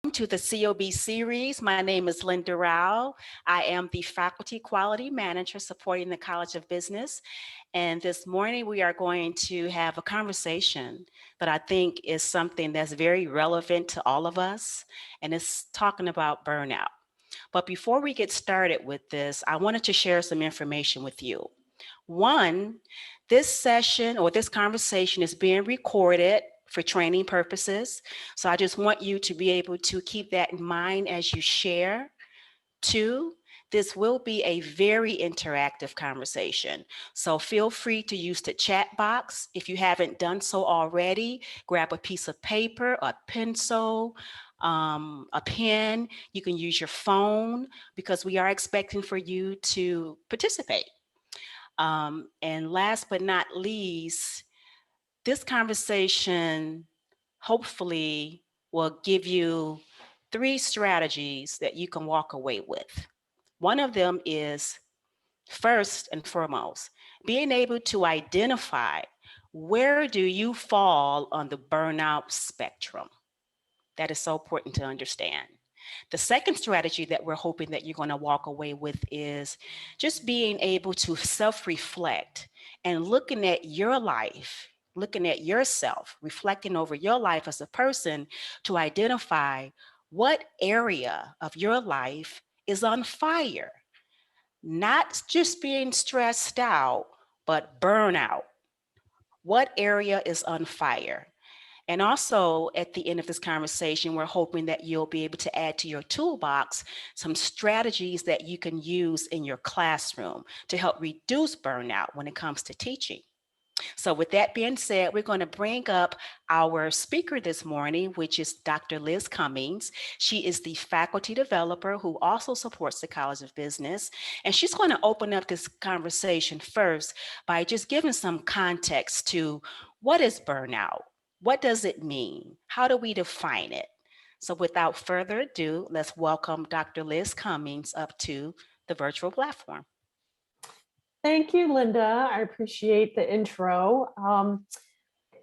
To the COB series. My name is Linda Rao. I am the Faculty Quality Manager supporting the College of Business. And this morning we are going to have a conversation that I think is something that's very relevant to all of us, and it's talking about burnout. But before we get started with this, I wanted to share some information with you. One, this session or this conversation is being recorded for training purposes. So I just want you to be able to keep that in mind as you share. Two, this will be a very interactive conversation. So feel free to use the chat box. If you haven't done so already, grab a piece of paper, a pencil, a pen. You can use your phone because we are expecting for you to participate. And last but not least, this conversation hopefully will give you 3 strategies that you can walk away with. One of them is, first and foremost, being able to identify where do you fall on the burnout spectrum. That is so important to understand. The second strategy that we're hoping that you're going to walk away with is just being able to self-reflect and looking at your life, looking at yourself, reflecting over your life as a person to identify what area of your life is on fire. Not just being stressed out, but burnout. What area is on fire? And also at the end of this conversation, we're hoping that you'll be able to add to your toolbox some strategies that you can use in your classroom to help reduce burnout when it comes to teaching. So with that being said, we're going to bring up our speaker this morning, which is Dr. Liz Cummings. She is the faculty developer who also supports the College of Business. And she's going to open up this conversation first by just giving some context to what is burnout? What does it mean? How do we define it? So without further ado, let's welcome Dr. Liz Cummings up to the virtual platform. Thank you, Linda. I appreciate the intro.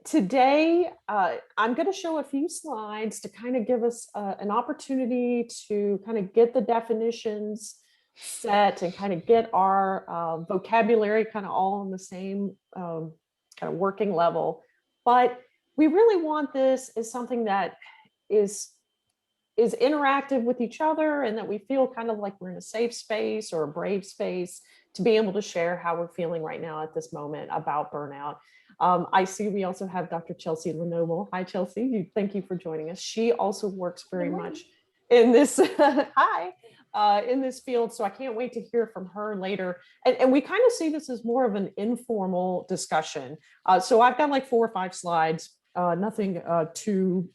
Today, I'm going to show a few slides to kind of give us an opportunity to kind of get the definitions set and kind of get our vocabulary kind of all on the same kind of working level. But we really want this as something that is interactive with each other and that we feel kind of like we're in a safe space or a brave space to be able to share how we're feeling right now at this moment about burnout. I see we also have Dr. Chelsea Lenoble. Hi, Chelsea. Thank you for joining us. She also works very much in this, in this field. So I can't wait to hear from her later. And we kind of see this as more of an informal discussion. So I've got like 4 or 5 slides, nothing too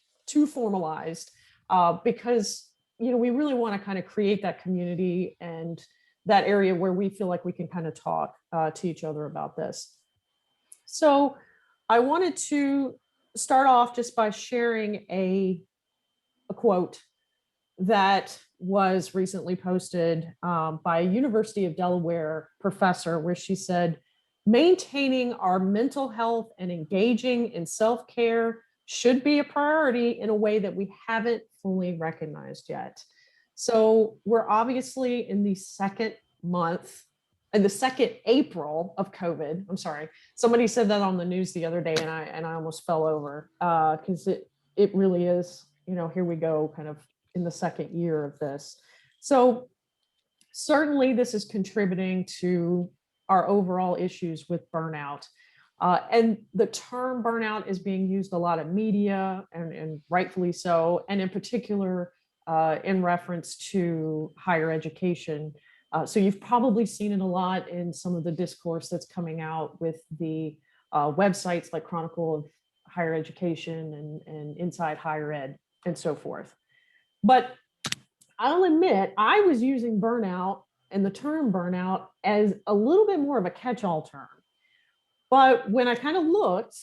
formalized, because we really want to kind of create that community and that area where we feel like we can kind of talk to each other about this. So I wanted to start off just by sharing a quote that was recently posted by a University of Delaware professor, where she said, "Maintaining our mental health and engaging in self-care should be a priority in a way that we haven't fully recognized yet." So we're obviously in the second month, in the second April of COVID. I'm sorry, somebody said that on the news the other day, and I almost fell over because it really is. Here we go, kind of in the second year of this. So certainly, this is contributing to our overall issues with burnout. And the term burnout is being used a lot in media, and rightfully so, and in particular in reference to higher education. So you've probably seen it a lot in some of the discourse that's coming out with the websites like Chronicle of Higher Education and Inside Higher Ed and so forth. But I'll admit, I was using burnout and the term burnout as a little bit more of a catch-all term. But when I kind of looked,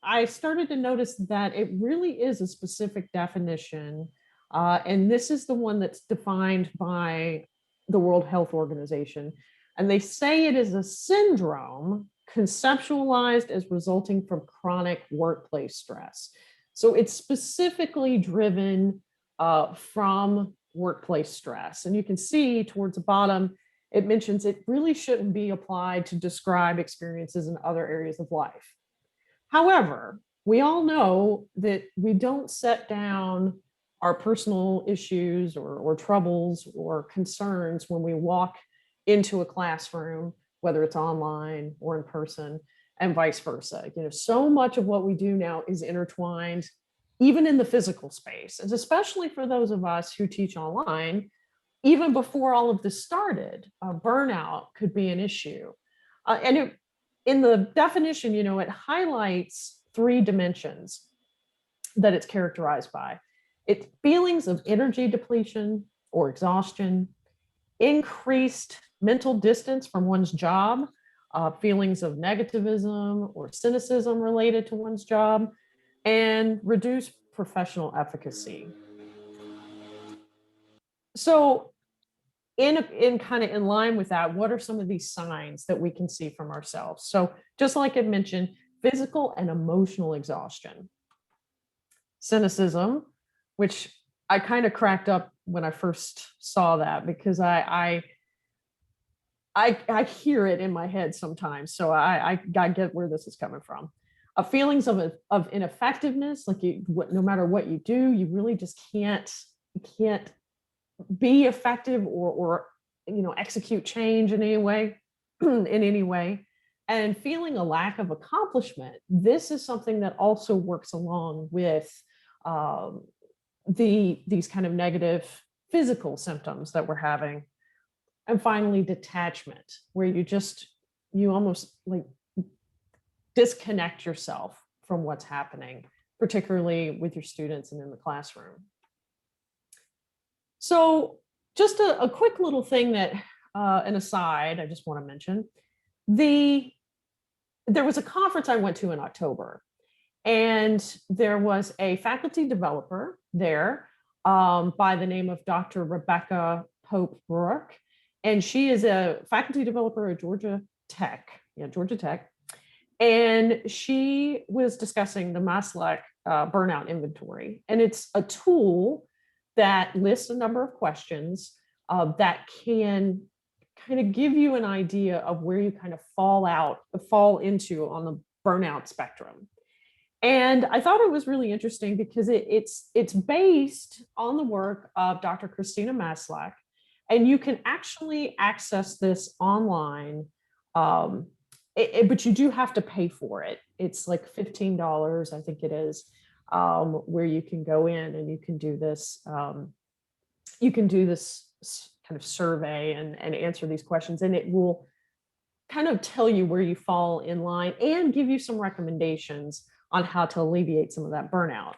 I started to notice that it really is a specific definition. And this is the one that's defined by the World Health Organization. And they say it is a syndrome conceptualized as resulting from chronic workplace stress. So it's specifically driven from workplace stress. And you can see towards the bottom, it mentions it really shouldn't be applied to describe experiences in other areas of life. However, we all know that we don't set down our personal issues or troubles or concerns when we walk into a classroom, whether it's online or in person, and vice versa. You know, so much of what we do now is intertwined, even in the physical space, and especially for those of us who teach online. Even before all of this started, burnout could be an issue. In the definition, you know, it highlights three dimensions that it's characterized by. It's feelings of energy depletion or exhaustion, increased mental distance from one's job, feelings of negativism or cynicism related to one's job, and reduced professional efficacy. So in kind of in line with that, what are some of these signs that we can see from ourselves? So just like I mentioned, physical and emotional exhaustion, cynicism, which I kind of cracked up when I first saw that, because I hear it in my head sometimes. So I get where this is coming from. Feelings of ineffectiveness, like no matter what you do, you really just can't be effective or you know, execute change in any way in any way. And feeling a lack of accomplishment, this is something that also works along with these kind of negative physical symptoms that we're having. And finally, detachment, where you almost like disconnect yourself from what's happening, particularly with your students and in the classroom. So just a quick little thing that, an aside, I just want to mention, there was a conference I went to in October, and there was a faculty developer there by the name of Dr. Rebecca Pope Rourke, and she is a faculty developer at Georgia Tech, and she was discussing the Maslach burnout inventory, and it's a tool that lists a number of questions that can kind of give you an idea of where you kind of fall into on the burnout spectrum. And I thought it was really interesting because it's based on the work of Dr. Christina Maslach, and you can actually access this online, but you do have to pay for it. It's like $15, I think it is, where you can go in and you can do this. You can do this kind of survey and answer these questions, and it will kind of tell you where you fall in line and give you some recommendations on how to alleviate some of that burnout.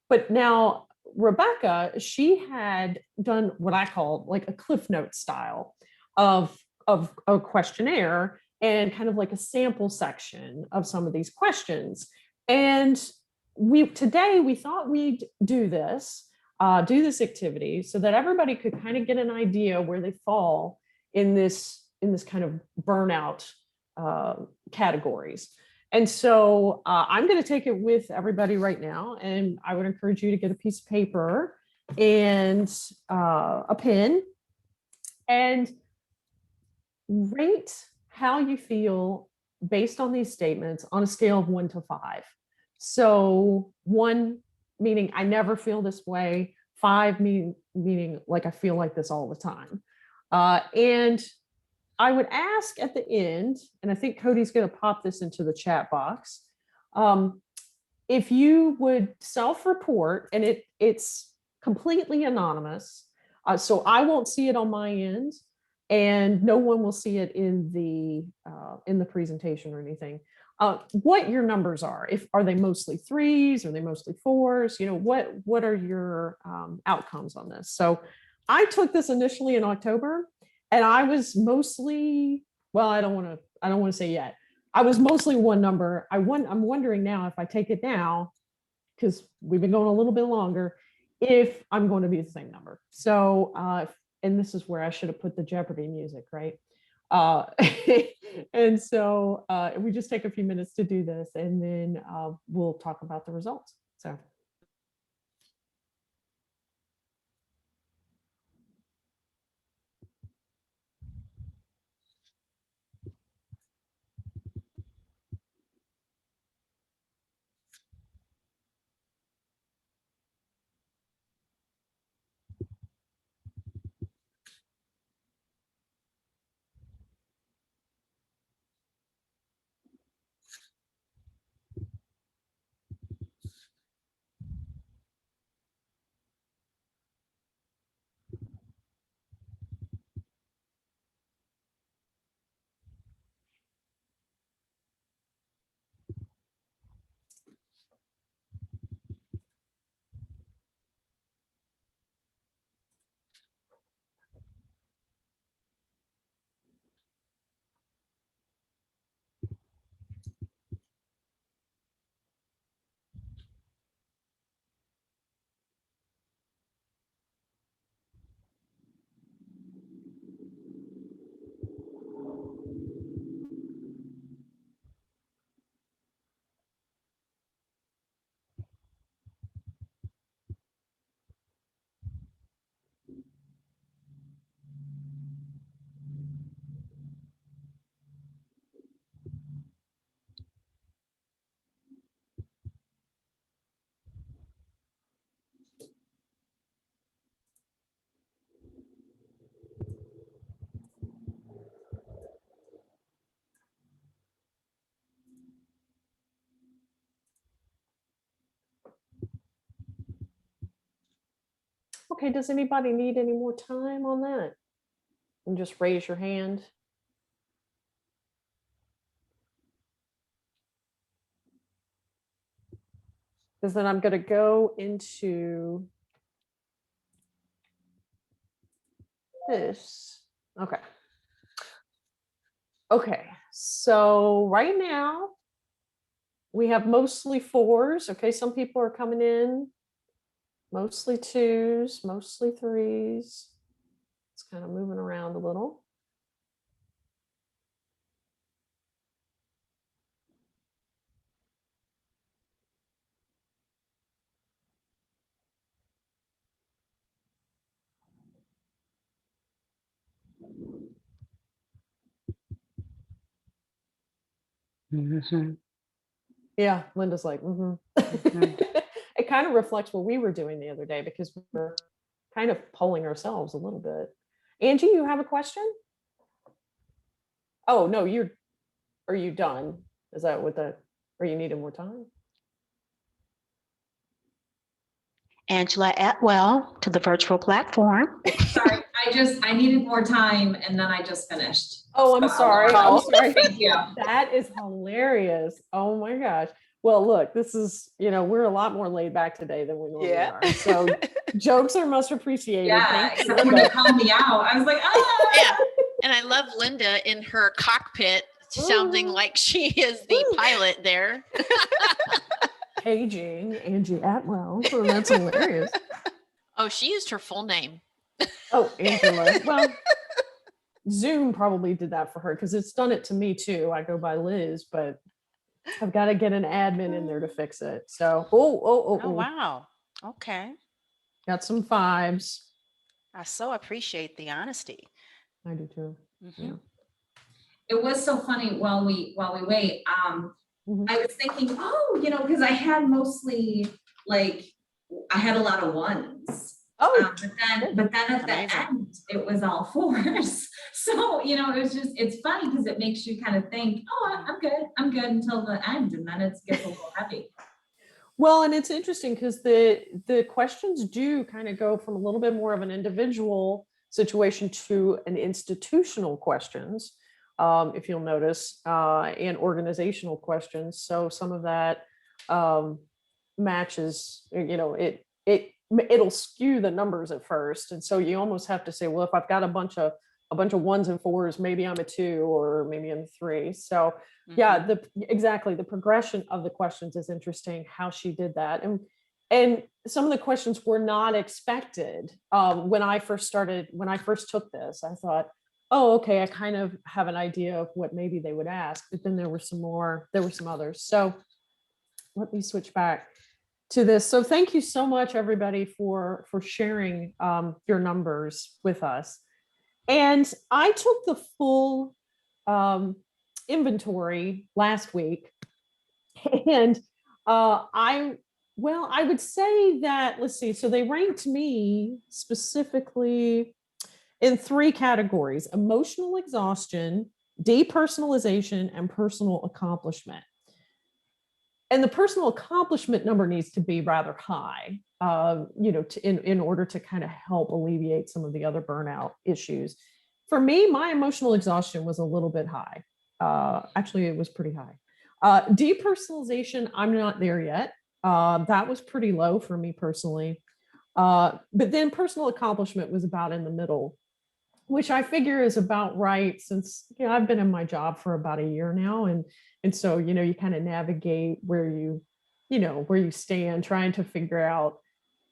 But now Rebecca, she had done what I call like a Cliff Note style of a questionnaire and kind of like a sample section of some of these questions. And today we thought we'd do this activity so that everybody could kind of get an idea where they fall in this kind of burnout categories. And so I'm going to take it with everybody right now, and I would encourage you to get a piece of paper and a pen and rate how you feel based on these statements on a scale of 1 to 5. So 1 meaning I never feel this way, 5 meaning like I feel like this all the time. And I would ask at the end, and I think Cody's going to pop this into the chat box, if you would self-report, and it's completely anonymous, so I won't see it on my end, and no one will see it in the presentation or anything. What your numbers are. Are they mostly 3s? Are they mostly 4s? You know, what are your outcomes on this? So I took this initially in October, and I was mostly, well, I don't want to say yet. I was mostly 1 number. I'm wondering now if I take it now, because we've been going a little bit longer, if I'm going to be the same number. So, and this is where I should have put the Jeopardy music, right? And so we just take a few minutes to do this, and then we'll talk about the results. So. Okay, does anybody need any more time on that? And just raise your hand. Because then I'm going to go into this. Okay. Okay, so right now we have mostly 4s. Okay, some people are coming in, mostly 2s, mostly 3s. It's kind of moving around a little. Mhm. Yeah, Linda's like, Mhm. It kind of reflects what we were doing the other day because we were kind of polling ourselves a little bit. Angie, you have a question? Oh, no, are you done? Is that what or you needed more time? Angela Atwell to the virtual platform. Sorry, I needed more time and then I just finished. Oh, I'm sorry. I'm sorry. Thank you. That is hilarious. Oh my gosh. Well, look, this is, we're a lot more laid back today than we normally are. So jokes are most appreciated. Yeah, Thank you, except when Linda. you called me out, I was like, ah. Yeah. And I love Linda in her cockpit sounding like she is the pilot there. Paging Angie Atwell. So that's hilarious. Oh, she used her full name. Oh, Angela. Well, Zoom probably did that for her because it's done it to me too. I go by Liz, but I've got to get an admin in there to fix it. So, Oh, wow. Okay. Got some 5s. I so appreciate the honesty. I do too. Mhm. Yeah. It was so funny while we wait. I was thinking, because I had mostly I had a lot of 1s. Oh, but then at the Amazing. end, it was all 4s. So, it's funny because it makes you kind of think, oh, I'm good until the end. And then it gets a little heavy. well, and it's interesting because the questions do kind of go from a little bit more of an individual situation to an institutional questions, if you'll notice, and organizational questions. So some of that matches, it'll skew the numbers at first, and so you almost have to say, well, if I've got a bunch of 1s and 4s, maybe I'm a 2 or maybe I'm a 3. So yeah, exactly, the progression of the questions is interesting, how she did that. And some of the questions were not expected. When I first took this, I thought, oh, okay, I kind of have an idea of what maybe they would ask, but then there were some others. So let me switch back to this. So thank you so much, everybody, for sharing your numbers with us. And I took the full inventory last week, and I would say that, let's see, so they ranked me specifically in 3 categories: emotional exhaustion, depersonalization, and personal accomplishment. And the personal accomplishment number needs to be rather high, in order to kind of help alleviate some of the other burnout issues. For me, my emotional exhaustion was a little bit high. Actually, it was pretty high. Depersonalization, I'm not there yet. That was pretty low for me personally. But then personal accomplishment was about in the middle, which I figure is about right, since I've been in my job for about a year now, and so you kind of navigate where you stand, trying to figure out,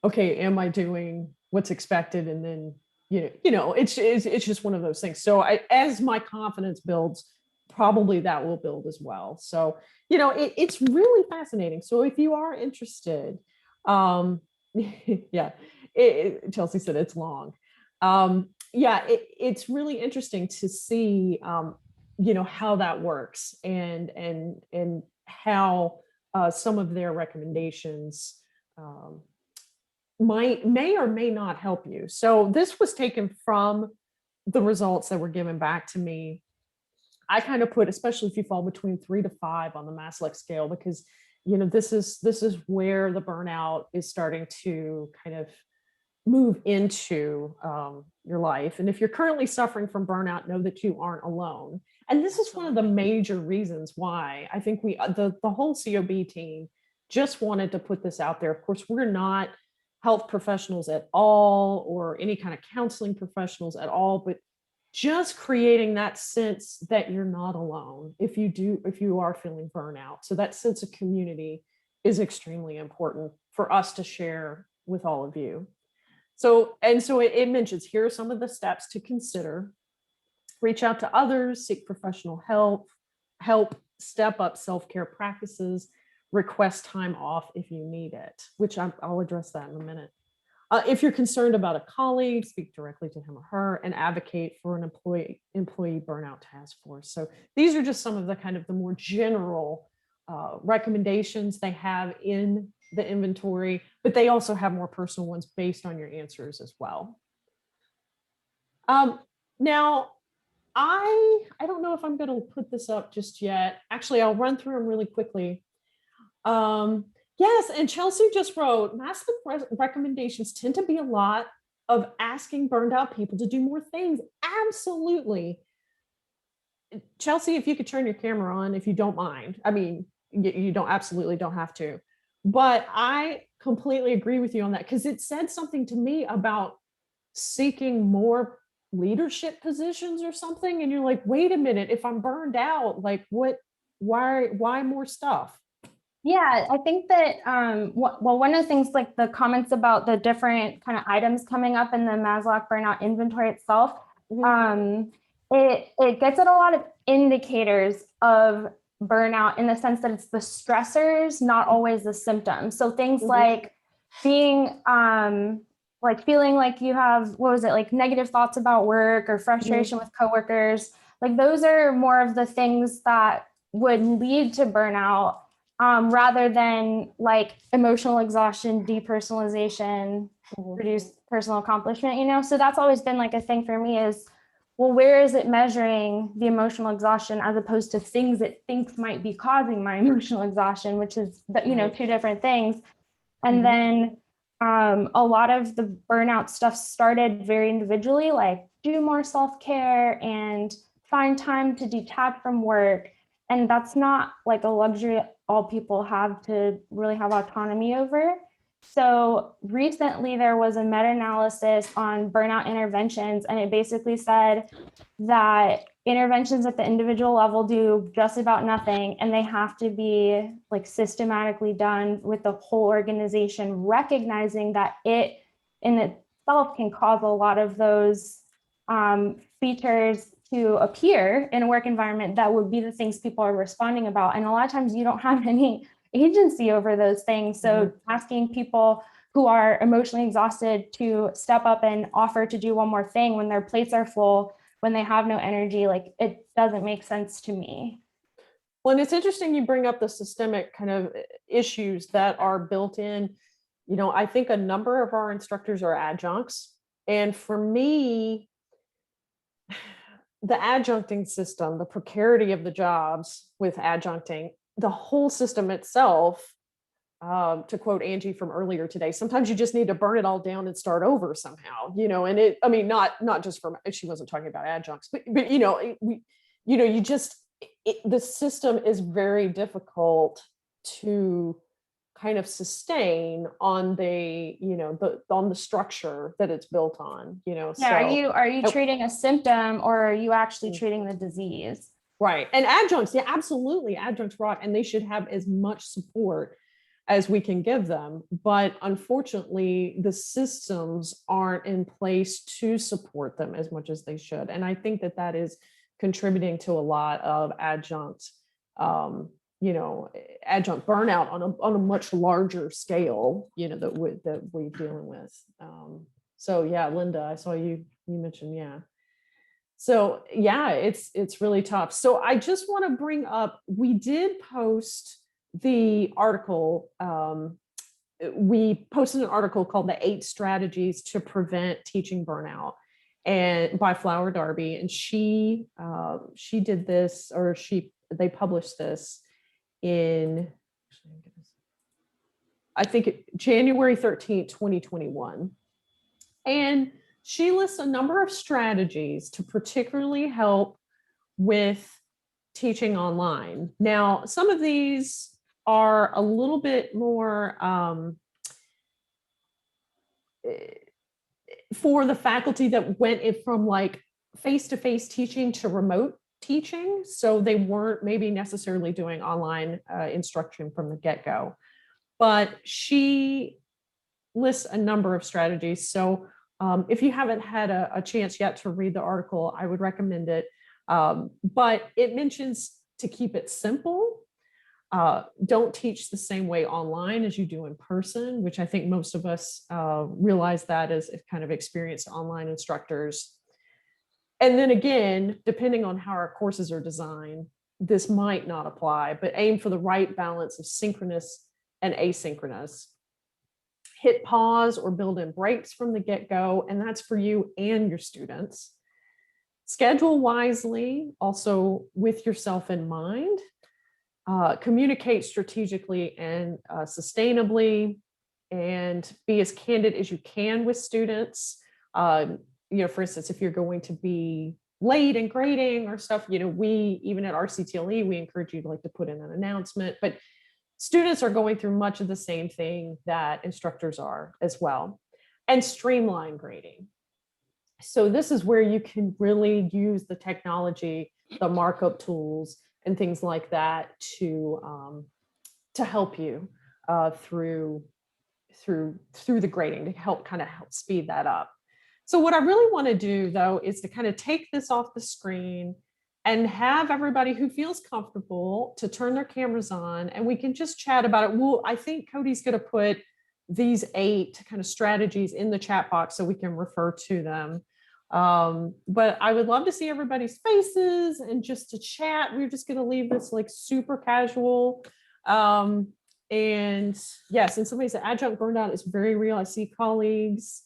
okay, am I doing what's expected? And then it's just one of those things. So as my confidence builds, probably that will build as well. So it's really fascinating. So if you are interested, yeah, Chelsea said it's long. It's really interesting to see how that works, and how some of their recommendations may or may not help you. So this was taken from the results that were given back to me. I kind of put, especially if you fall between 3 to 5 on the Maslach scale, because this is where the burnout is starting to kind of move into your life. And if you're currently suffering from burnout, know that you aren't alone. And this is one of the major reasons why I think the whole COB team just wanted to put this out there. Of course, we're not health professionals at all, or any kind of counseling professionals at all, but just creating that sense that you're not alone if you are feeling burnout. So that sense of community is extremely important for us to share with all of you. So it mentions, here are some of the steps to consider: reach out to others, seek professional help, step up self-care practices, request time off if you need it, which I'll address that in a minute. If you're concerned about a colleague, speak directly to him or her, and advocate for an employee burnout task force. So these are just some of the kind of the more general recommendations they have in the inventory, but they also have more personal ones based on your answers as well. Now, I don't know if I'm going to put this up just yet. Actually, I'll run through them really quickly. Yes, and Chelsea just wrote, massive recommendations tend to be a lot of asking burned out people to do more things. Absolutely. Chelsea, if you could turn your camera on, if you don't mind. I mean, you absolutely don't have to. But I completely agree with you on that, because it said something to me about seeking more leadership positions or something. And you're like, wait a minute, if I'm burned out, like why more stuff? Yeah, I think that, well, one of the things, like the comments about the different kind of items coming up in the Maslow burnout inventory itself, it gets at a lot of indicators of burnout, in the sense that it's the stressors, not always the symptoms. So things like being, like feeling like you have, like negative thoughts about work or frustration with coworkers, like those are more of the things that would lead to burnout. Rather than like emotional exhaustion, depersonalization, reduced personal accomplishment, so that's always been like a thing for me is, well, where is it measuring the emotional exhaustion as opposed to things it thinks might be causing my emotional exhaustion, which is, two different things. And then a lot of the burnout stuff started very individually, like do more self-care and find time to detach from work. And that's not like a luxury all people have to really have autonomy over. So recently there was a meta-analysis on burnout interventions, and it basically said that interventions at the individual level do just about nothing, and they have to be like systematically done with the whole organization, recognizing that it in itself can cause a lot of those features to appear in a work environment that would be the things people are responding about. And a lot of times you don't have any agency over those things. So asking people who are emotionally exhausted to step up and offer to do one more thing when their plates are full, when they have no energy, like it doesn't make sense to me. Well, and it's interesting you bring up the systemic kind of issues that are built in. I think a number of our instructors are adjuncts. And for me, the adjuncting system, the precarity of the jobs with adjuncting, the whole system itself, to quote Angie from earlier today, sometimes you just need to burn it all down and start over somehow, and not just from, she wasn't talking about adjuncts, but the system is very difficult to kind of sustain on on the structure that it's built on, Yeah. So, Are you treating a symptom, or are you actually treating the disease? Right. And adjuncts, yeah, absolutely. Adjuncts rock, and they should have as much support as we can give them. But unfortunately, the systems aren't in place to support them as much as they should. And I think that is contributing to a lot of adjunct burnout on a much larger scale, that we're dealing with. So yeah, Linda, I saw you mentioned, yeah. So yeah, it's really tough. So I just want to bring up, we did post the article. We posted an article called "The 8 Strategies to Prevent Teaching Burnout," and by Flower Darby, and she did this, or they published this in, I think January 13th, 2021. And she lists a number of strategies to particularly help with teaching online. Now, some of these are a little bit more for the faculty that went from like face-to-face teaching to remote teaching. So they weren't maybe necessarily doing online instruction from the get-go. But she lists a number of strategies. So if you haven't had a chance yet to read the article, I would recommend it. But it mentions to keep it simple. Don't teach the same way online as you do in person, which I think most of us realize that as kind of experienced online instructors. And then again, depending on how our courses are designed, this might not apply, but aim for the right balance of synchronous and asynchronous. Hit pause or build in breaks from the get-go, and that's for you and your students. Schedule wisely, also with yourself in mind. Communicate strategically and sustainably, and be as candid as you can with students. For instance, if you're going to be late in grading or stuff, we, even at RCTLE, we encourage you to put in an announcement, but students are going through much of the same thing that instructors are as well. And streamline grading. So this is where you can really use the technology, the markup tools, and things like that to help you through the grading, to help speed that up. So what I really want to do, though, is to kind of take this off the screen and have everybody who feels comfortable to turn their cameras on, and we can just chat about it. Well, I think Cody's going to put these 8 kind of strategies in the chat box so we can refer to them. But I would love to see everybody's faces and just to chat. We're just going to leave this super casual. And yes, and somebody said adjunct burnout is very real. I see colleagues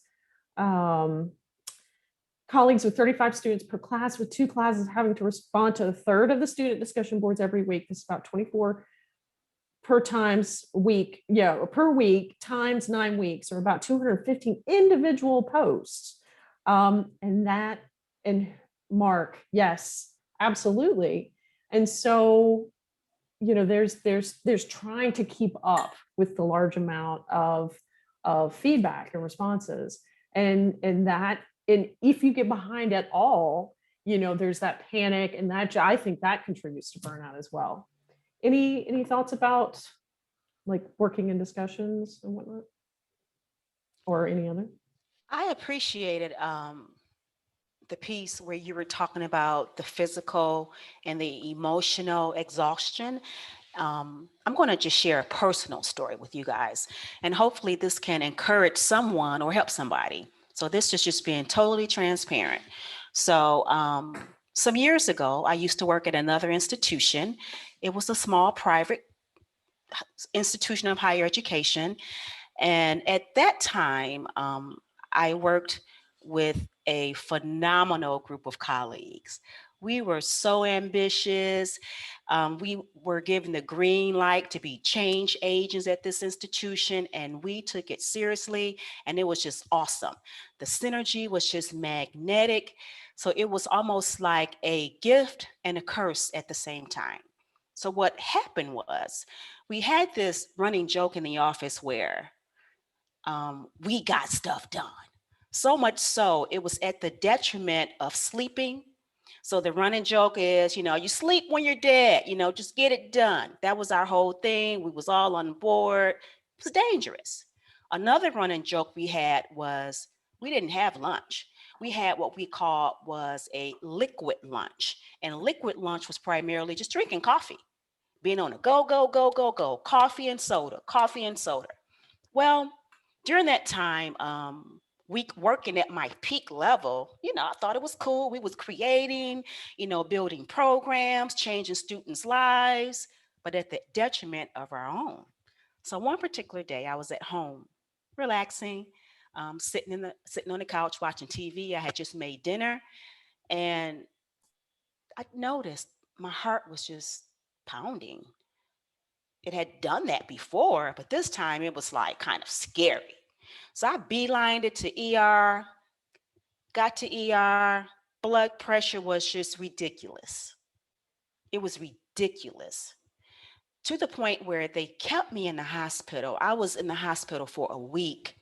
with 35 students per class with 2 classes having to respond to a third of the student discussion boards every week. This is about 24 per week times 9 weeks, or about 215 individual posts. And Mark, yes, absolutely. And so, there's trying to keep up with the large amount of feedback and responses, and if you get behind at all, there's that panic, and that I think that contributes to burnout as well. Any thoughts about working in discussions and whatnot, or any other? I appreciated the piece where you were talking about the physical and the emotional exhaustion. I'm going to just share a personal story with you guys, and hopefully this can encourage someone or help somebody. So this is just being totally transparent. So some years ago, I used to work at another institution. It was a small private institution of higher education. And at that time, I worked with a phenomenal group of colleagues. We were so ambitious. We were given the green light to be change agents at this institution, and we took it seriously, and it was just awesome. The synergy was just magnetic. So it was almost like a gift and a curse at the same time. So what happened was, we had this running joke in the office where we got stuff done. So much so, it was at the detriment of sleeping. So the running joke is, you sleep when you're dead, just get it done. That was our whole thing. We was all on board. It was dangerous. Another running joke we had was we didn't have lunch. We had what we called was a liquid lunch. And liquid lunch was primarily just drinking coffee, being on a go, go, go, go, go, coffee and soda, coffee and soda. Well, during that time, working at my peak level, I thought it was cool. We was creating, building programs, changing students' lives, but at the detriment of our own. So one particular day, I was at home, relaxing, sitting on the couch watching TV. I had just made dinner, and I noticed my heart was just pounding. It had done that before, but this time it was kind of scary. So I beelined it to ER, got to ER, blood pressure was just ridiculous. It was ridiculous to the point where they kept me in the hospital. I was in the hospital for a week.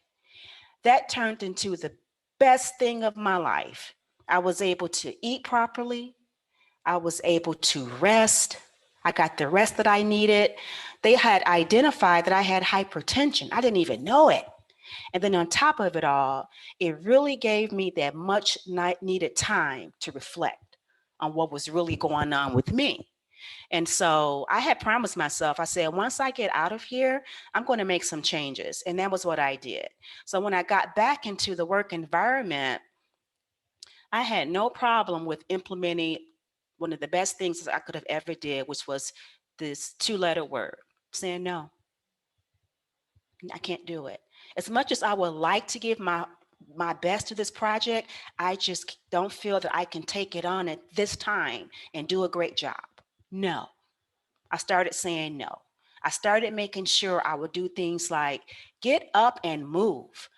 That turned into the best thing of my life. I was able to eat properly. I was able to rest. I got the rest that I needed. They had identified that I had hypertension. I didn't even know it. And then on top of it all, it really gave me that much needed time to reflect on what was really going on with me. And so I had promised myself, I said, once I get out of here, I'm going to make some changes. And that was what I did. So when I got back into the work environment, I had no problem with implementing one of the best things I could have ever did, which was this 2-letter word, saying no. I can't do it. As much as I would like to give my best to this project, I just don't feel that I can take it on at this time and do a great job. No. I started saying no. I started making sure I would do things like get up and move.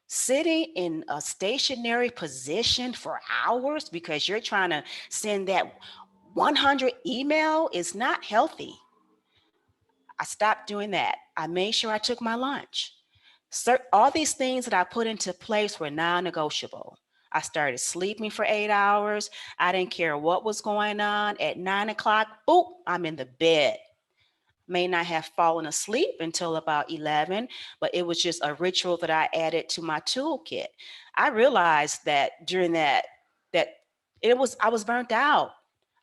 Sitting in a stationary position for hours because you're trying to send that 100 email is not healthy. I stopped doing that. I made sure I took my lunch. All these things that I put into place were non-negotiable. I started sleeping for 8 hours. I didn't care what was going on. At 9 o'clock, boop, I'm in the bed. May not have fallen asleep until about 11, but it was just a ritual that I added to my toolkit. I realized that during that I was burnt out.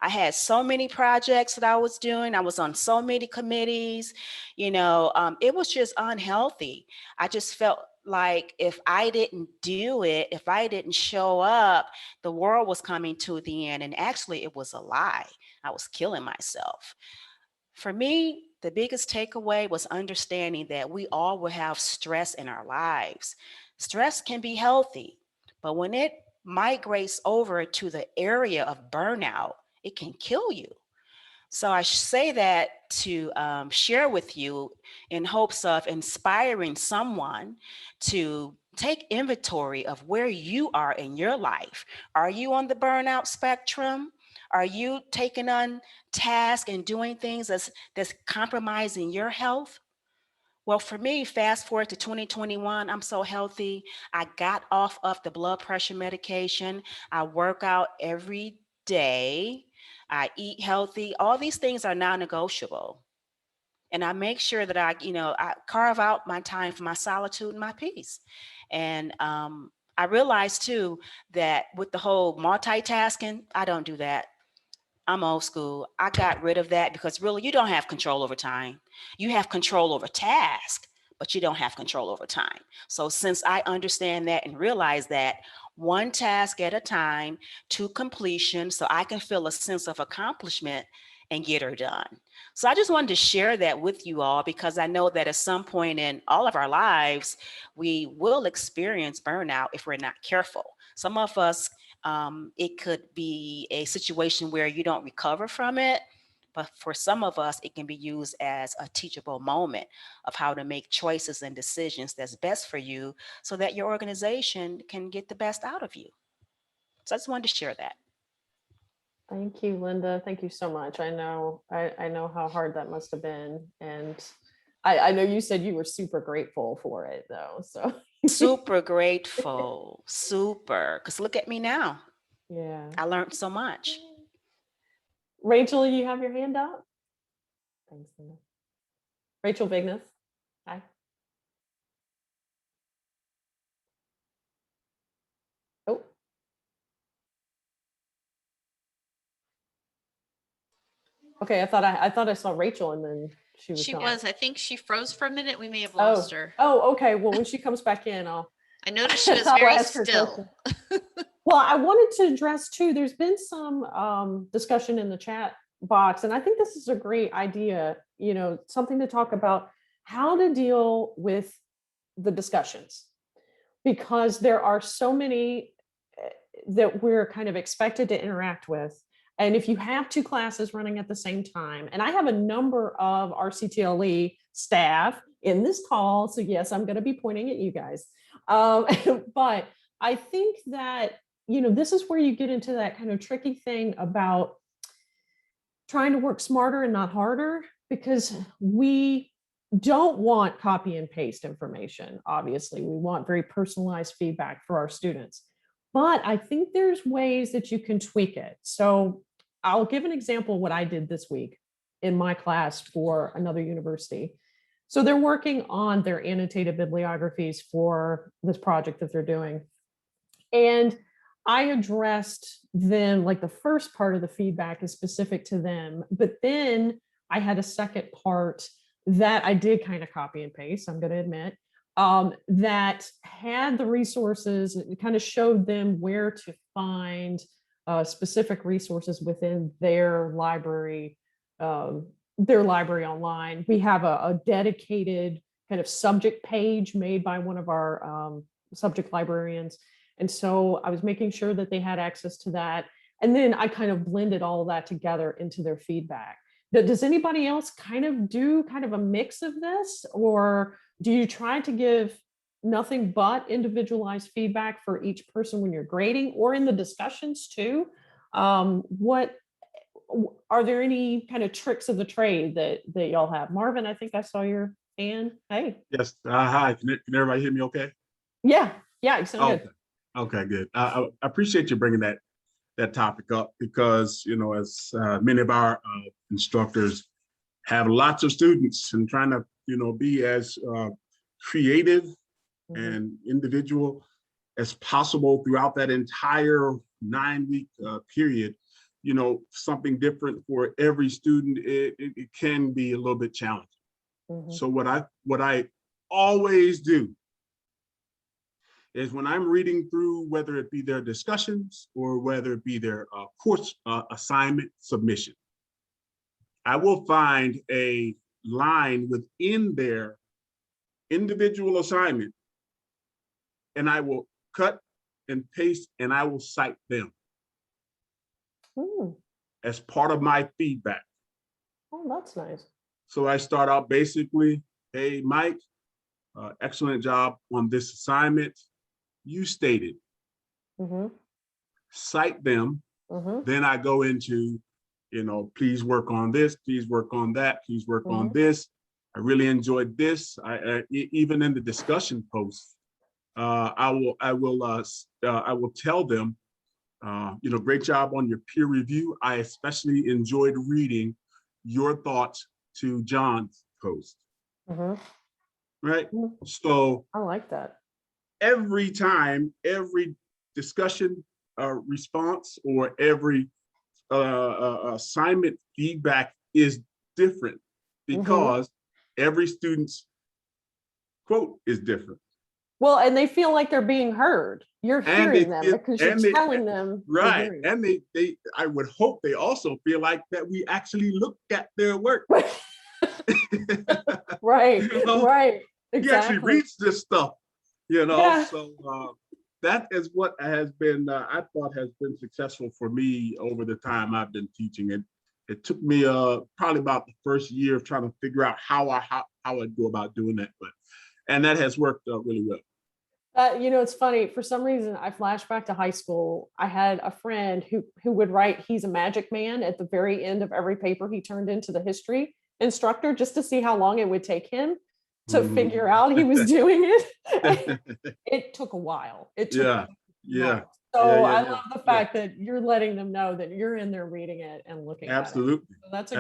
I had so many projects that I was doing. I was on so many committees, it was just unhealthy. I just felt like if I didn't do it, if I didn't show up, the world was coming to the end. And actually it was a lie. I was killing myself. For me, the biggest takeaway was understanding that we all will have stress in our lives. Stress can be healthy, but when it migrates over to the area of burnout, it can kill you. So I say that to share with you in hopes of inspiring someone to take inventory of where you are in your life. Are you on the burnout spectrum? Are you taking on tasks and doing things that's compromising your health? Well, for me, fast forward to 2021, I'm so healthy. I got off of the blood pressure medication. I work out every day. I eat healthy. All these things are non-negotiable. And I make sure that I carve out my time for my solitude and my peace. And I realized too that with the whole multitasking, I don't do that. I'm old school. I got rid of that because really you don't have control over time. You have control over tasks, but you don't have control over time. So since I understand that and realize that, one task at a time to completion so I can feel a sense of accomplishment and get her done. So I just wanted to share that with you all because I know that at some point in all of our lives, we will experience burnout if we're not careful. Some of us, it could be a situation where you don't recover from it. But for some of us, it can be used as a teachable moment of how to make choices and decisions that's best for you so that your organization can get the best out of you. So I just wanted to share that. Thank you, Linda. Thank you so much. I know how hard that must have been. And I know you said you were super grateful for it though. So super grateful, super, because look at me now. Yeah. I learned so much. Rachel, you have your hand up? Thanks, Linda. Rachel Bigness. Hi. Oh. Okay, I thought I saw Rachel and then she was gone. I think she froze for a minute. We may have lost her. Oh, okay. Well, when she comes back in, I noticed she was very still. Well, I wanted to address too, there's been some discussion in the chat box, and I think this is a great idea, something to talk about how to deal with the discussions, because there are so many that we're kind of expected to interact with. And if you have two classes running at the same time, and I have a number of our CTLE staff in this call. So yes, I'm going to be pointing at you guys. But I think that, this is where you get into that kind of tricky thing about trying to work smarter and not harder, because we don't want copy and paste information. Obviously, we want very personalized feedback for our students. But I think there's ways that you can tweak it. So I'll give an example of what I did this week in my class for another university. So they're working on their annotated bibliographies for this project that they're doing. And I addressed them, like the first part of the feedback is specific to them, but then I had a second part that I did kind of copy and paste, I'm going to admit, that had the resources, it kind of showed them where to find specific resources within their library online. We have a dedicated kind of subject page made by one of our subject librarians. And so I was making sure that they had access to that. And then I kind of blended all of that together into their feedback. Does anybody else kind of do kind of a mix of this? Or do you try to give nothing but individualized feedback for each person when you're grading, or in the discussions too? What are there any kind of tricks of the trade that y'all have? Marvin, I think I saw your hand. Hey. Yes. Hi. Can everybody hear me okay? Yeah. You sound good. Okay, good. I appreciate you bringing that topic up, because, as many of our instructors have lots of students and trying to, be as creative and individual as possible throughout that entire 9-week period. Something different for every student, it can be a little bit challenging. So what I always do is, when I'm reading through, whether it be their discussions or whether it be their course assignment submission, I will find a line within their individual assignment, and I will cut and paste, and I will cite them as part of my feedback. Oh, that's nice. So I start out basically, hey, Mike, excellent job on this assignment. You stated, cite them. Then I go into, please work on this, please work on that, please work on this. I really enjoyed this. Even in the discussion post, I will tell them, great job on your peer review. I especially enjoyed reading your thoughts to John's post. Right. So I like that. Every time, every discussion response or every assignment feedback is different, because every student's quote is different. Well, and they feel like they're being heard. You're hearing them because you're telling them. Right. And they I would hope they also feel like that we actually looked at their work. Right. Right. Exactly. He actually reads this stuff. Yeah. So that is what has been, I thought has been successful for me over the time I've been teaching. It took me probably about the first year of trying to figure out how I'd go about doing that, and that has worked really well. It's funny. For some reason, I flash back to high school. I had a friend who would write, "He's a magic man" at the very end of every paper he turned into the history instructor, just to see how long it would take him to figure out he was doing it. It took a while. It took yeah. So I love the fact that you're letting them know that you're in there reading it and looking at it. So that's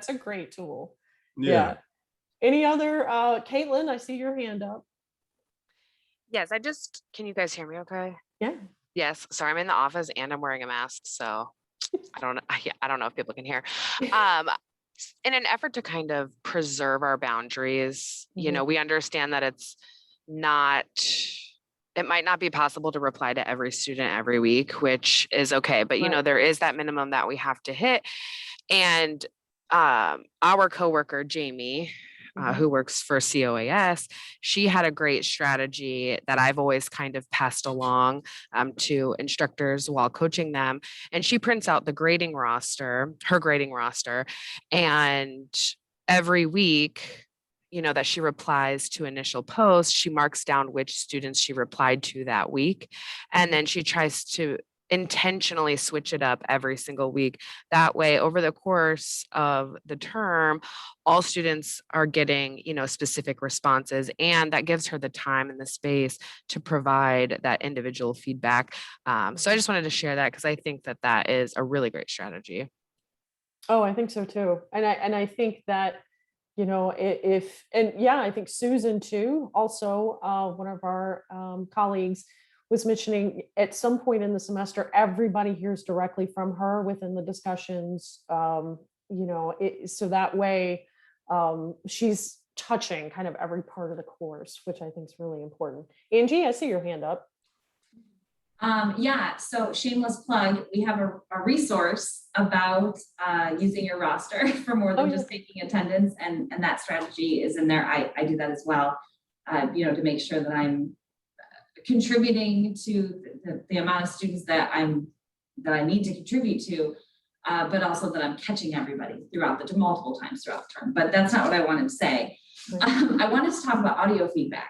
a great tool. Yeah. Any other, Caitlin, I see your hand up. Yes, can you guys hear me okay? Yeah. Yes, sorry, I'm in the office and I'm wearing a mask, so I don't know if people can hear. In an effort to kind of preserve our boundaries, we understand that it might not be possible to reply to every student every week, which is okay, but there is that minimum that we have to hit. And our coworker, Jamie, who works for COAS, she had a great strategy that I've always kind of passed along to instructors while coaching them. And she prints out her grading roster, and every week that she replies to initial posts, she marks down which students she replied to that week. And then she tries to intentionally switch it up every single week. That way, over the course of the term, all students are getting, specific responses, and that gives her the time and the space to provide that individual feedback. So I just wanted to share that because I think that that is a really great strategy. Oh, I think so too. And I think that, I think Susan too, also one of our colleagues, was mentioning at some point in the semester, everybody hears directly from her within the discussions, so that way she's touching kind of every part of the course, which I think is really important. Angie, I see your hand up. So shameless plug, we have a resource about using your roster for more than just taking attendance, and that strategy is in there. I do that as well, to make sure that I'm contributing to the amount of students that I need to contribute to, but also that I'm catching everybody throughout multiple times throughout the term. But that's not what I wanted to say. I wanted to talk about audio feedback.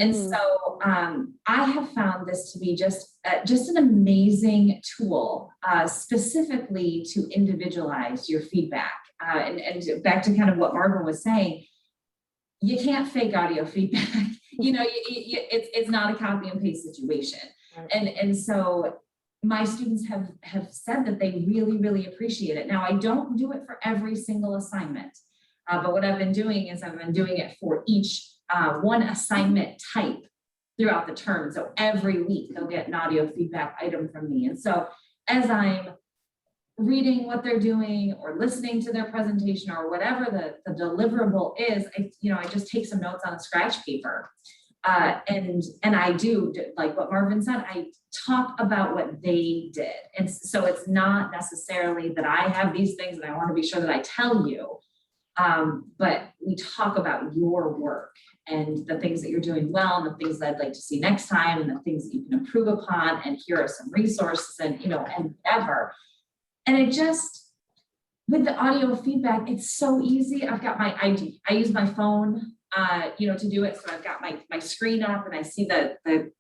And so I have found this to be just an amazing tool, specifically to individualize your feedback. And back to kind of what Marvin was saying, you can't fake audio feedback. It's not a copy and paste situation. Right. And so my students have said that they really, really appreciate it. Now, I don't do it for every single assignment, but what I've been doing is I've been doing it for each one assignment type throughout the term. So every week they'll get an audio feedback item from me. And so as I'm reading what they're doing or listening to their presentation or whatever the deliverable is, I just take some notes on a scratch paper. And I do, like what Marvin said, I talk about what they did. And so it's not necessarily that I have these things and I want to be sure that I tell you, but we talk about your work and the things that you're doing well and the things that I'd like to see next time and the things that you can improve upon. And here are some resources and whatever. And it just, with the audio feedback, it's so easy. I've got I use my phone, to do it. So I've got my screen up and I see the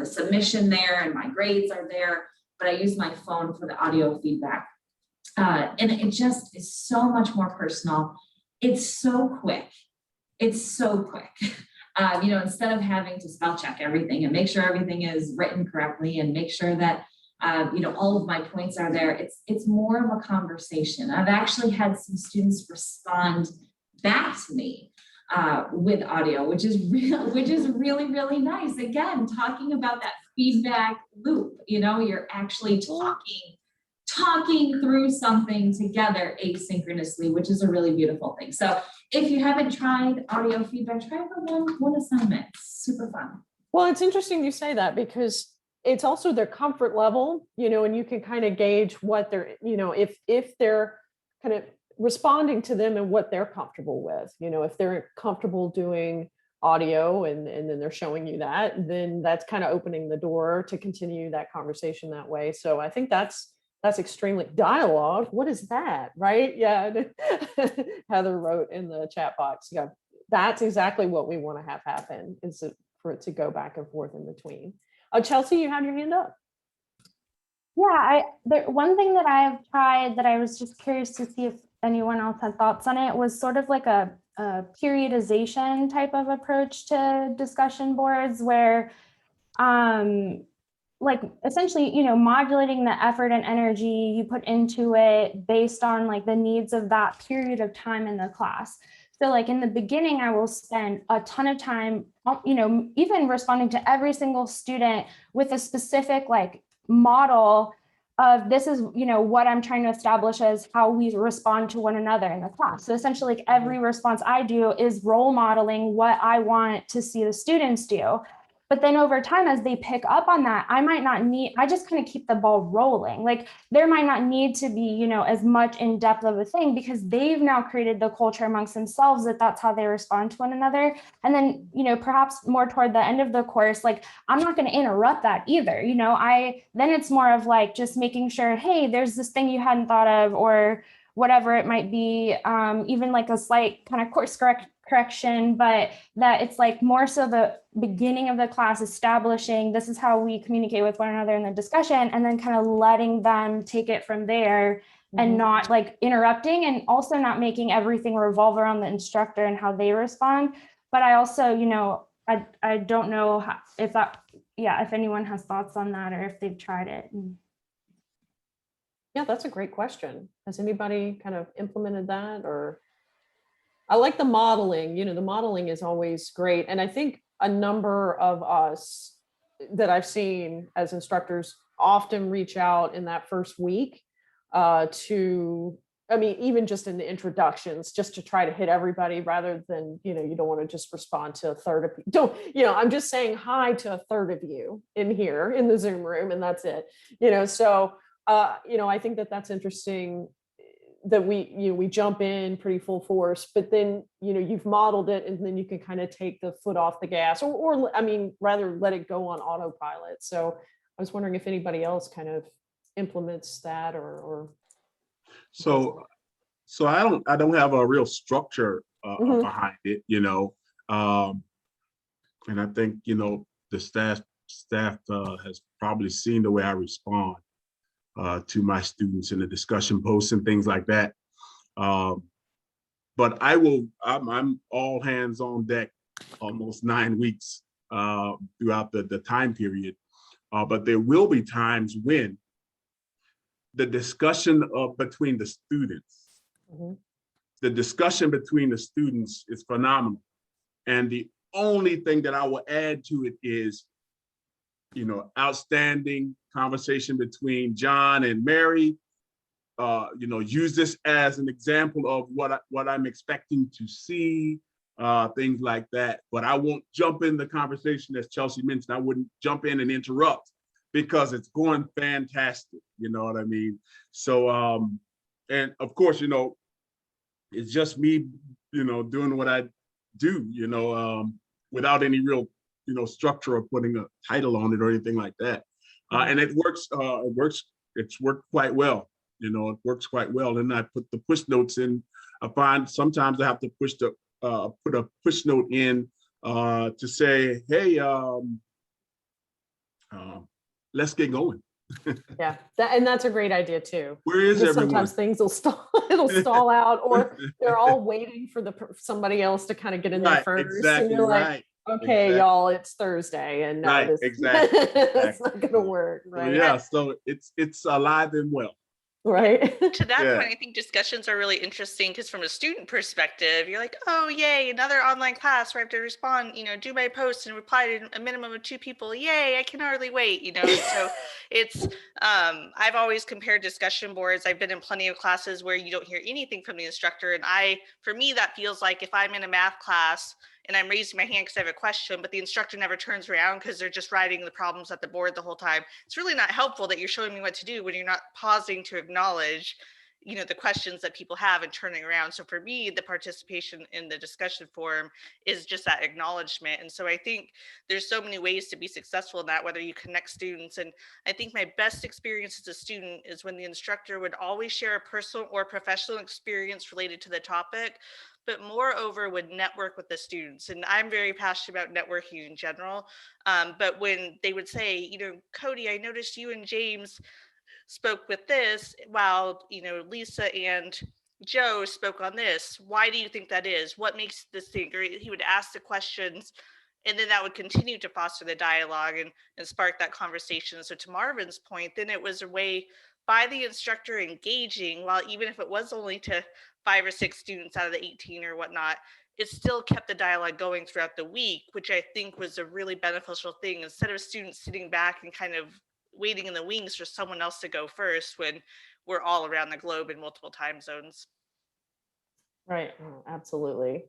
submission there and my grades are there, but I use my phone for the audio feedback. And it just is so much more personal. It's so quick. Instead of having to spell check everything and make sure everything is written correctly and make sure that all of my points are there. It's more of a conversation. I've actually had some students respond back to me with audio, which is really, really nice. Again, talking about that feedback loop, you're actually talking through something together asynchronously, which is a really beautiful thing. So if you haven't tried audio feedback, try it for one assignment. It's super fun. Well, it's interesting you say that because it's also their comfort level, and you can kind of gauge what they're, if they're kind of responding to them and what they're comfortable with, if they're comfortable doing audio and then they're showing you that, then that's kind of opening the door to continue that conversation that way. So I think that's extremely dialogue. What is that? Right? Yeah. Heather wrote in the chat box. Yeah, that's exactly what we want to have happen, is for it to go back and forth in between. Chelsea, you have your hand up. Yeah, one thing that I've tried that I was just curious to see if anyone else had thoughts on it was sort of like a periodization type of approach to discussion boards where like essentially, modulating the effort and energy you put into it based on like the needs of that period of time in the class. So like in the beginning, I will spend a ton of time, even responding to every single student with a specific like model of this is, what I'm trying to establish as how we respond to one another in the class. So essentially like every response I do is role modeling what I want to see the students do. But then over time, as they pick up on that, I just kind of keep the ball rolling. Like there might not need to be, as much in depth of a thing because they've now created the culture amongst themselves that's how they respond to one another. And then, perhaps more toward the end of the course, like I'm not going to interrupt that either. Then it's more of like just making sure, hey, there's this thing you hadn't thought of or whatever it might be, even like a slight kind of course correction, but that it's like more so the beginning of the class, establishing this is how we communicate with one another in the discussion, and then kind of letting them take it from there and not like interrupting, and also not making everything revolve around the instructor and how they respond. But I also, I don't know if anyone has thoughts on that or if they've tried it. Yeah, that's a great question. Has anybody kind of implemented that? Or I like the modeling, the modeling is always great. And I think a number of us that I've seen as instructors often reach out in that first week even just in the introductions, just to try to hit everybody rather than, you don't want to just respond to a third of you. I'm just saying hi to a third of you in here in the Zoom room, and that's it. So I think that that's interesting that we jump in pretty full force, but then, you've modeled it, and then you can kind of take the foot off the gas or rather let it go on autopilot. So I was wondering if anybody else kind of implements that or. So I don't have a real structure behind it, and I think, the staff has probably seen the way I respond to my students in the discussion posts and things like that. But I'm all hands on deck almost 9 weeks throughout the time period. But there will be times when the discussion between the students, is phenomenal. And the only thing that I will add to it is, outstanding conversation between John and Mary. Use this as an example of what I'm expecting to see, things like that. But I won't jump in the conversation, as Chelsea mentioned. I wouldn't jump in and interrupt because it's going fantastic. You know what I mean? So, and of course, it's just me, doing what I do, without any real, structure or putting a title on it or anything like that. And it works. It's worked quite well. It works quite well. And I put the push notes in. I find sometimes I have to put a push note in to say, hey, let's get going. Yeah, and that's a great idea too. Where is everyone? Sometimes things will stall. It'll stall out, or they're all waiting for somebody else to kind of get in there first. Exactly. And you're like, Right. okay, exactly. Y'all, it's Thursday, and no, Right. Exactly. it's not going to work. Right. Yeah. So it's alive and well. Right. To that Yeah. point, I think discussions are really interesting because from a student perspective, you're like, oh, yay, another online class where I have to respond, do my post and reply to a minimum of 2 people. Yay, I can hardly wait, So it's, I've always compared discussion boards. I've been in plenty of classes where you don't hear anything from the instructor. And for me, that feels like if I'm in a math class and I'm raising my hand because I have a question, but the instructor never turns around because they're just writing the problems at the board the whole time. It's really not helpful that you're showing me what to do when you're not pausing to acknowledge, the questions that people have and turning around. So for me, the participation in the discussion forum is just that acknowledgement. And so I think there's so many ways to be successful in that, whether you connect students. And I think my best experience as a student is when the instructor would always share a personal or professional experience related to the topic, but moreover would network with the students. And I'm very passionate about networking in general. But when they would say, Cody, I noticed you and James spoke with this while, Lisa and Joe spoke on this. Why do you think that is? What makes this thing? Or he would ask the questions, and then that would continue to foster the dialogue and spark that conversation. So to Marvin's point, then it was a way by the instructor engaging, while even if it was only to 5 or 6 students out of the 18 or whatnot, it still kept the dialogue going throughout the week, which I think was a really beneficial thing, instead of students sitting back and kind of waiting in the wings for someone else to go first when we're all around the globe in multiple time zones. Right. Oh, absolutely.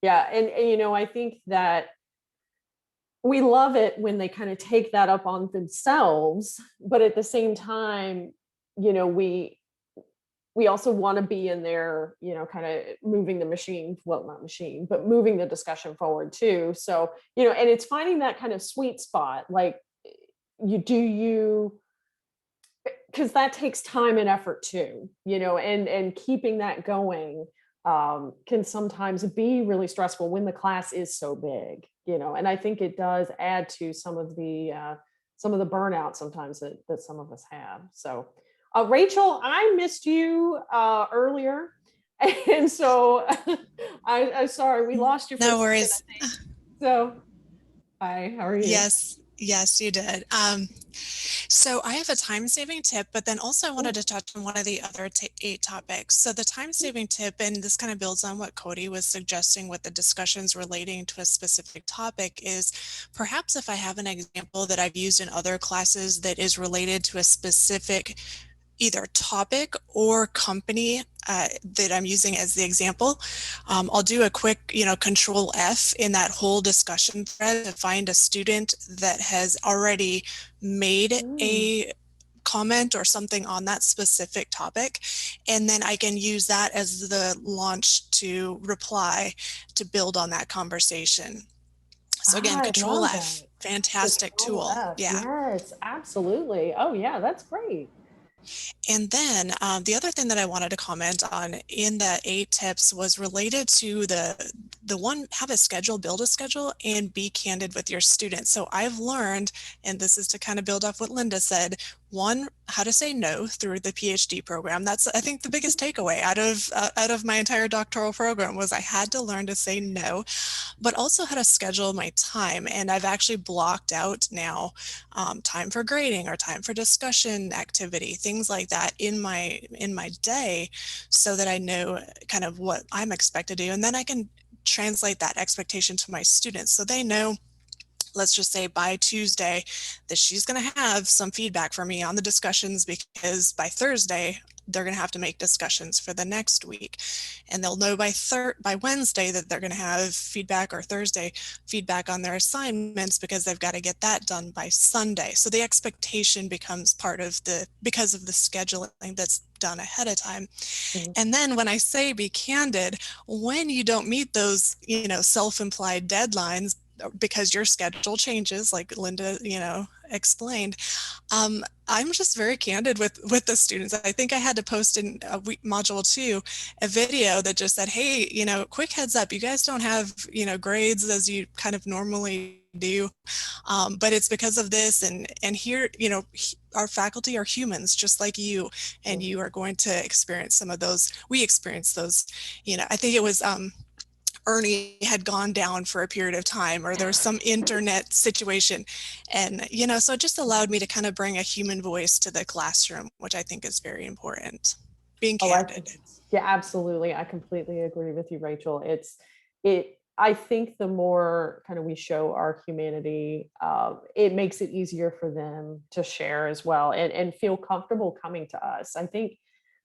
Yeah. And I think that we love it when they kind of take that up on themselves, but at the same time, we also want to be in there, kind of moving the machine, well, not machine, but moving the discussion forward too. So, and it's finding that kind of sweet spot, like because that takes time and effort too, and keeping that going. can sometimes be really stressful when the class is so big, and I think it does add to some of the burnout sometimes that some of us have. So, Rachel, I missed you earlier. And so I'm sorry, we lost you. No worries. So, hi, how are you? Yes, you did. So I have a time-saving tip, but then also I wanted to touch on one of the other 8 topics. So the time-saving tip, and this kind of builds on what Cody was suggesting with the discussions relating to a specific topic, is perhaps if I have an example that I've used in other classes that is related to a specific either topic or company that I'm using as the example, I'll do a quick, Control F in that whole discussion thread to find a student that has already made a comment or something on that specific topic. And then I can use that as the launch to reply to build on that conversation. So again, Control F, fantastic tool. Yeah. Yes, absolutely. Oh yeah, that's great. And then the other thing that I wanted to comment on in the 8 tips was related to the one, have a schedule, build a schedule, and be candid with your students. So I've learned, and this is to kind of build off what Linda said, one, how to say no through the PhD program. That's, I think, the biggest takeaway out of my entire doctoral program was I had to learn to say no, but also how to schedule my time. And I've actually blocked out now time for grading or time for discussion activity, things like that in my day, so that I know kind of what I'm expected to do. And then I can translate that expectation to my students so they know, let's just say by Tuesday, that she's going to have some feedback for me on the discussions, because by Thursday, they're going to have to make discussions for the next week. And they'll know by Wednesday that they're going to have feedback, or Thursday feedback on their assignments, because they've got to get that done by Sunday. So the expectation becomes part of because of the scheduling that's done ahead of time. Mm-hmm. And then when I say be candid, when you don't meet those, self-implied deadlines, because your schedule changes, like Linda, explained, I'm just very candid with the students. I think I had to post in module 2 a video that just said, hey, quick heads up, you guys don't have, grades as you kind of normally do, but it's because of this, and here, our faculty are humans just like you, and you are going to experience some of those. We experienced those, I think it was Ernie had gone down for a period of time, or there was some internet situation. And, so it just allowed me to kind of bring a human voice to the classroom, which I think is very important. Being candid. Yeah, absolutely. I completely agree with you, Rachel. I think the more kind of we show our humanity, it makes it easier for them to share as well, and feel comfortable coming to us. I think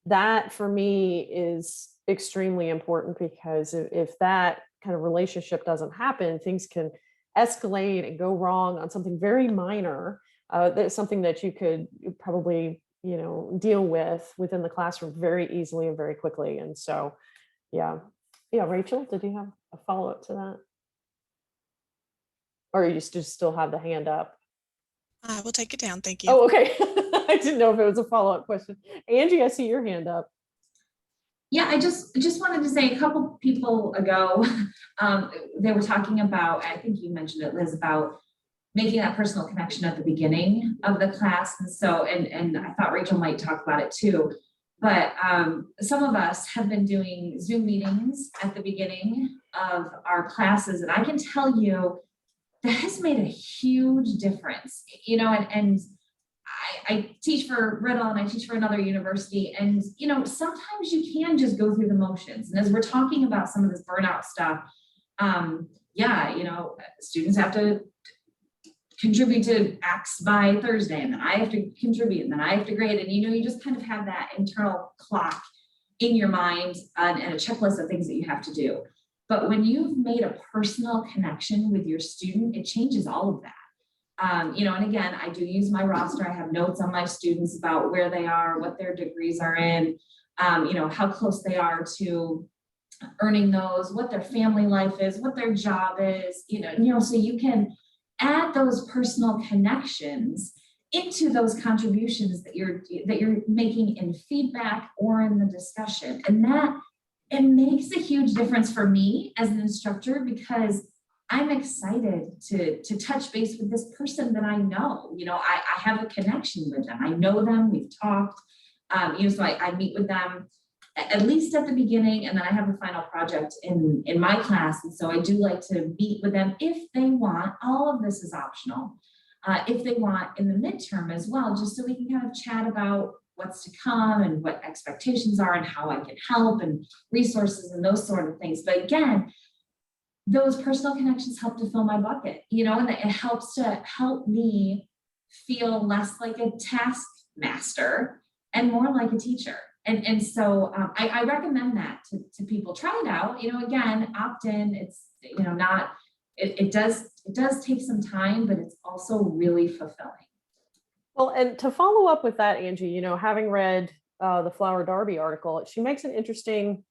that for me is extremely important, because if that kind of relationship doesn't happen, things can escalate and go wrong on something very minor. That's something that you could probably, deal with within the classroom very easily and very quickly. And so, yeah. Rachel, did you have a follow-up to that? Or you just still have the hand up? I will take it down. Thank you. Oh, okay. I didn't know if it was a follow-up question. Angie, I see your hand up. Yeah, I just wanted to say, a couple people ago, they were talking about, I think you mentioned it, Liz, about making that personal connection at the beginning of the class. And so, and I thought Rachel might talk about it too, but some of us have been doing Zoom meetings at the beginning of our classes. And I can tell you that has made a huge difference, and I teach for Riddle and I teach for another university, and sometimes you can just go through the motions. And as we're talking about some of this burnout stuff, students have to contribute to X by Thursday, and then I have to contribute, and then I have to grade, and you just kind of have that internal clock in your mind and a checklist of things that you have to do. But when you've made a personal connection with your student, it changes all of that. And again, I do use my roster. I have notes on my students about where they are, what their degrees are in, how close they are to earning those, what their family life is, what their job is, so you can add those personal connections into those contributions that you're making in feedback or in the discussion. And that it makes a huge difference for me as an instructor, because I'm excited to touch base with this person that I know. You know, I have a connection with them. I know them, we've talked, so I meet with them at least at the beginning, and then I have a final project in my class. And so I do like to meet with them if they want. All of this is optional. If they want in the midterm as well, just so we can kind of chat about what's to come and what expectations are and how I can help and resources and those sort of things. But again, those personal connections help to fill my bucket, and it helps to help me feel less like a taskmaster and more like a teacher. And so I recommend that to people. Try it out. Again, opt in. It's not. It does take some time, but it's also really fulfilling. Well, and to follow up with that, Angie, having read the Flower Darby article, she makes an interesting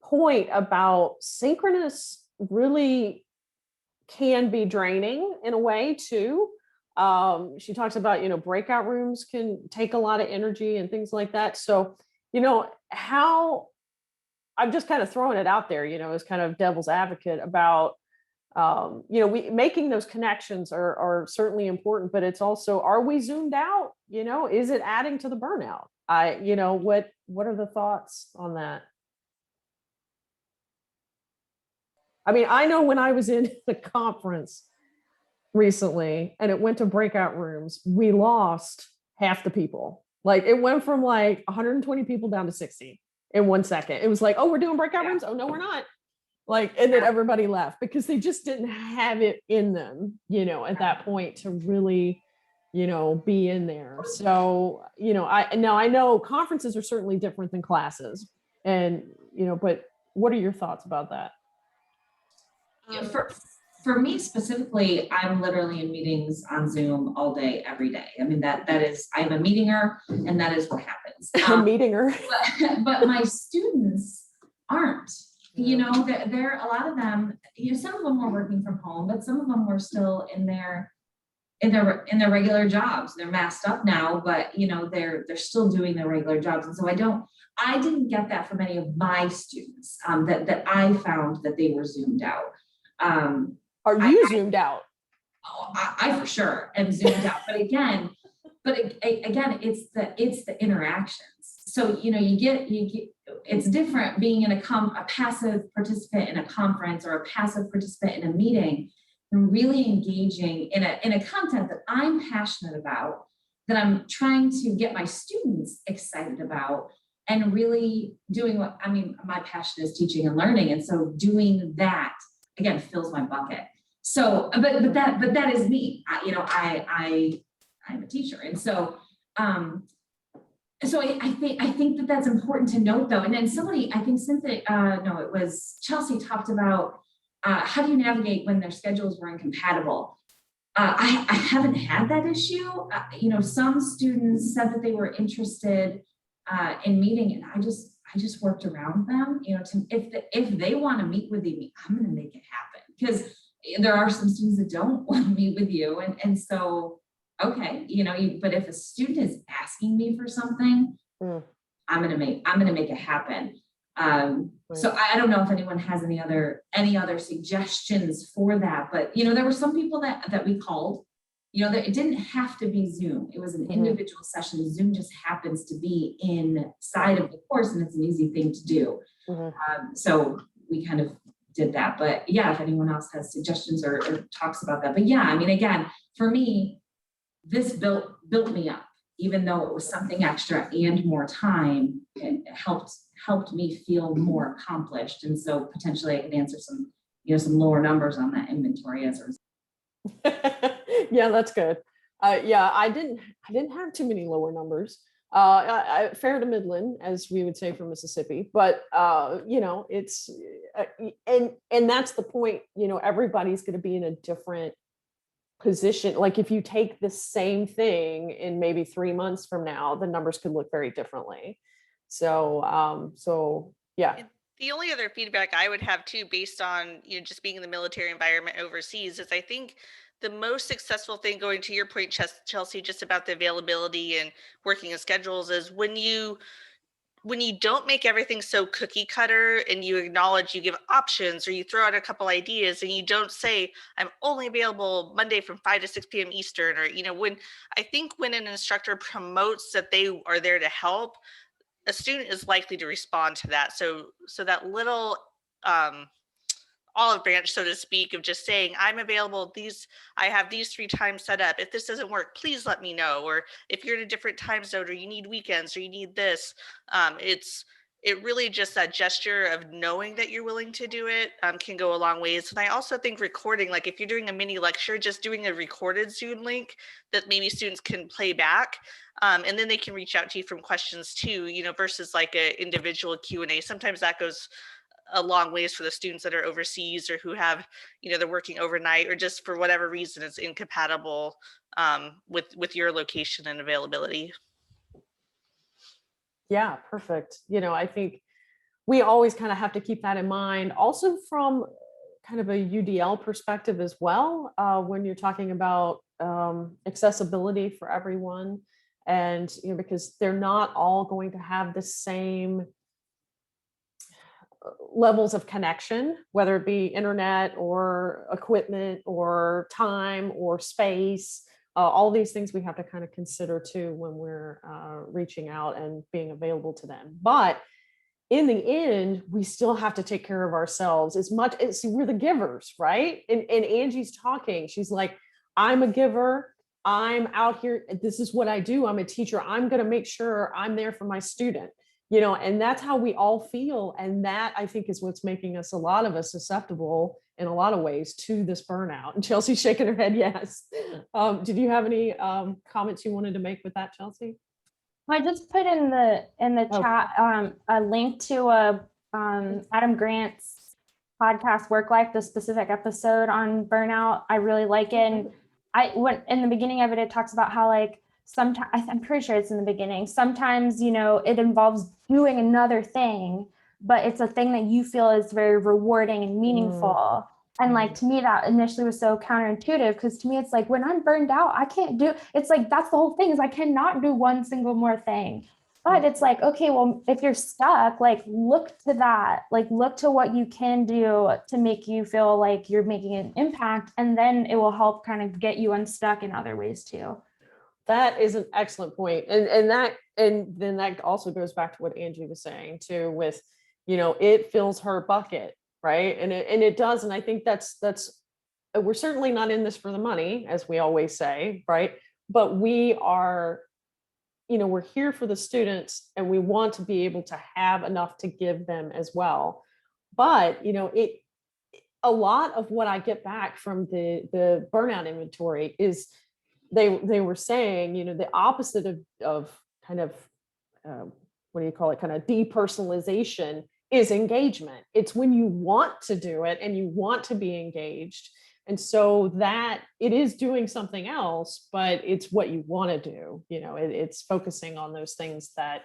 point about synchronous really can be draining in a way too. She talks about, breakout rooms can take a lot of energy and things like that. So, how I'm just kind of throwing it out there, as kind of devil's advocate about, we making those connections are certainly important, but it's also, are we zoomed out? Is it adding to the burnout? What are the thoughts on that? I mean, I know when I was in the conference recently and it went to breakout rooms, we lost half the people. Like it went from like 120 people down to 60 in 1 second. It was like, oh, we're doing breakout rooms. Oh no, we're not. Like, and then everybody left because they just didn't have it in them, at that point to really, be in there. So, I know conferences are certainly different than classes and, but what are your thoughts about that? For me specifically, I'm literally in meetings on Zoom all day, every day. I mean, that is, I'm a meetinger and that is what happens. A meetinger. But my students aren't, they're a lot of them, some of them were working from home, but some of them were still in their regular jobs. They're masked up now, but they're still doing their regular jobs. And so I didn't get that from any of my students, that I found that they were zoomed out. Are you zoomed out? Oh, I for sure am zoomed out. But again, it's the interactions. So you get it's different being in a passive participant in a conference or a passive participant in a meeting, and really engaging in a content that I'm passionate about, that I'm trying to get my students excited about, and really doing my passion is teaching and learning, and so doing that again fills my bucket. So, but that is me. I'm a teacher, and so I think that's important to note though. And then somebody, I think Cynthia, it was Chelsea, talked about how do you navigate when their schedules were incompatible. I haven't had that issue. Some students said that they were interested in meeting, and I just worked around them. If they want to meet with me, I'm going to make it happen, because there are some students that don't want to meet with you, and so okay, but if a student is asking me for something, I'm gonna make it happen. So I don't know if anyone has any other suggestions for that, but there were some people that we called, that it didn't have to be Zoom. It was an individual session. Zoom just happens to be inside of the course, and it's an easy thing to do. So we kind of did that. But yeah, if anyone else has suggestions or talks about that. But yeah, again, for me, this built me up, even though it was something extra and more time. It helped me feel more accomplished, and so potentially I can answer some lower numbers on that inventory as a result. Yeah, that's good. I didn't have too many lower numbers. Fair to Midland, as we would say from Mississippi, but it's and that's the point. Everybody's going to be in a different position. Like if you take the same thing in maybe 3 months from now, the numbers could look very differently. So yeah. And the only other feedback I would have too, based on just being in the military environment overseas, is I think the most successful thing, going to your point, Chelsea, just about the availability and working in schedules, is when you when you don't make everything so cookie cutter and you acknowledge, you give options, or you throw out a couple ideas and you don't say, I'm only available Monday from 5 to 6 p.m. Eastern, or, when I think when an instructor promotes that they are there to help, a student is likely to respond to that. So that little olive branch, so to speak, of just saying, I'm available, I have these 3 times set up. If this doesn't work, please let me know. Or if you're in a different time zone, or you need weekends, or you need this, it really just that gesture of knowing that you're willing to do it can go a long ways. And I also think recording, like if you're doing a mini lecture, just doing a recorded Zoom link that maybe students can play back, and then they can reach out to you from questions too, versus like an individual Q&A. Sometimes that goes a long ways for the students that are overseas, or who have, they're working overnight, or just for whatever reason it's incompatible with your location and availability. Yeah, perfect. I think we always kind of have to keep that in mind. Also from kind of a UDL perspective as well, when you're talking about accessibility for everyone. And, because they're not all going to have the same levels of connection, whether it be internet or equipment or time or space. All these things we have to kind of consider too when we're reaching out and being available to them. But in the end, we still have to take care of ourselves as much as we're the givers, right? And Angie's talking, she's like, I'm a giver. I'm out here. This is what I do. I'm a teacher. I'm going to make sure I'm there for my student. And that's how we all feel. And that, I think, is what's making a lot of us susceptible in a lot of ways to this burnout. And Chelsea's shaking her head yes. Did you have any comments you wanted to make with that, Chelsea? I just put in the chat a link to Adam Grant's podcast, Work Life, the specific episode on burnout. I really like it. And I went in the beginning of it, it talks about how sometimes, I'm pretty sure it's in the beginning, sometimes, it involves doing another thing, but it's a thing that you feel is very rewarding and meaningful. And to me, that initially was so counterintuitive, because to me, it's like, when I'm burned out, I can't do, it's like, that's the whole thing, is I cannot do one single more thing. But it's like, okay, well, if you're stuck, look to that, look to what you can do to make you feel like you're making an impact. And then it will help kind of get you unstuck in other ways too. That is an excellent point. And then that also goes back to what Angie was saying too, with, it fills her bucket, right? And it does. And I think that's, we're certainly not in this for the money, as we always say, right? But we are, we're here for the students, and we want to be able to have enough to give them as well. But, a lot of what I get back from the burnout inventory is they were saying, the opposite of kind of, what do you call it? Kind of depersonalization is engagement. It's when you want to do it and you want to be engaged. And so that it is doing something else, but it's what you want to do. It's focusing on those things that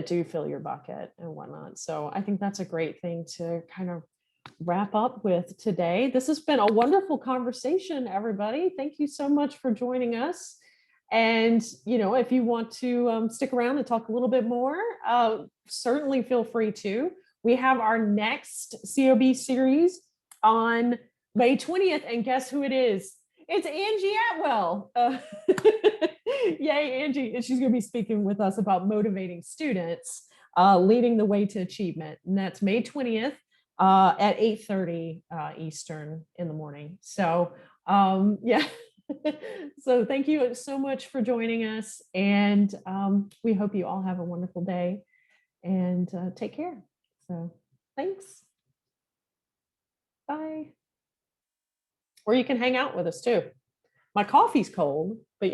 do fill your bucket and whatnot. So I think that's a great thing to kind of wrap up with today. This has been a wonderful conversation, everybody. Thank you so much for joining us. And, if you want to stick around and talk a little bit more, certainly feel free to. We have our next COB series on May 20th, and guess who it is? It's Angie Atwell. Yay, Angie. And she's going to be speaking with us about motivating students, leading the way to achievement. And that's May 20th at 8:30 Eastern in the morning. So, yeah. So thank you so much for joining us. And we hope you all have a wonderful day, and take care. So thanks. Bye. Or you can hang out with us too. My coffee's cold, but